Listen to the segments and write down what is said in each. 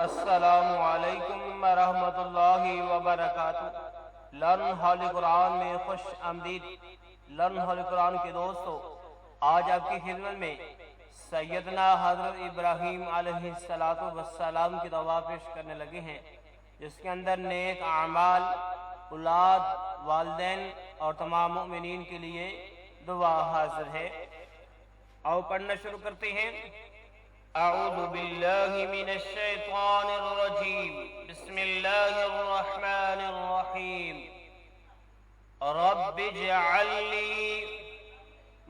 السلام علیکم ورحمۃ اللہ وبرکاتہ۔ لرن ہالی قرآن میں خوش آمدید۔ لرن ہالی قرآن کے دوستو، آج آپ کی خدمت میں سیدنا حضرت ابراہیم علیہ السلام کی دعا پیش کرنے لگے ہیں، جس کے اندر نیک اعمال، اولاد، والدین اور تمام مؤمنین کے لیے دعا حاضر ہے۔ آؤ پڑھنا شروع کرتے ہیں۔ اعوذ باللہ من الشیطان الرجیم، بسم اللہ الرحمن الرحیم۔ رب اجعل لی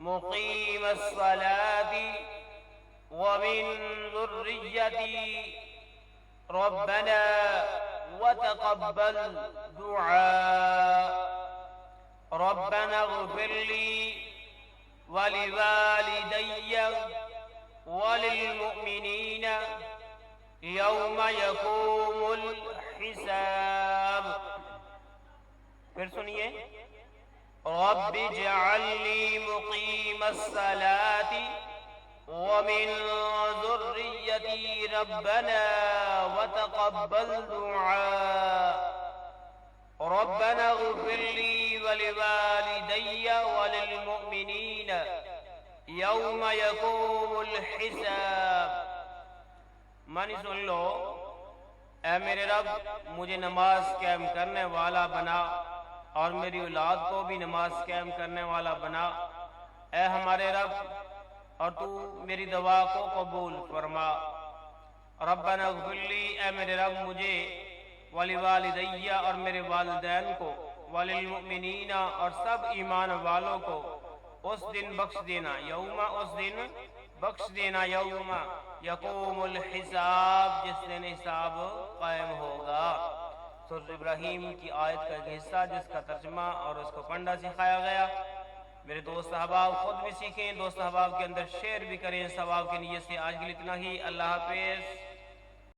مقیم الصلاة ومن ذریتی ربنا وتقبل دعاء ربنا اغفر لی ولوالدی وللمؤمنین یوم یقوم الحساب۔ پھر سنیے، رب اجعل لی مقیم الصلاة ومن ذریتی ربنا وتقبل دعاء ربنا اغفر لی ولوالدی وللمؤمنین یوم یقوم الحساب۔ معنی سن لو، اے میرے رب مجھے نماز قائم کرنے والا بنا اور میری اولاد کو بھی نماز قائم کرنے والا بنا۔ اے ہمارے رب، اور تو میری دعا کو قبول فرما۔ ربنا اغفر لی، اے میرے رب مجھے، ولوالدی اور میرے والدین کو، وللمؤمنین اور سب ایمان والوں کو اس دن بخش دینا، یوم اس دن بخش دینا، یوم یقوم الحساب جس دن حساب قائم ہوگا۔ سورۃ ابراہیم کی آیت کا ایک حصہ جس کا ترجمہ اور اس کو پڑھنا سکھایا گیا۔ میرے دوست احباب خود بھی سیکھیں، دوست احباب کے اندر شیئر بھی کریں۔ ثواب کی نیت سے آج کے لیے اتنا ہی۔ اللہ حافظ۔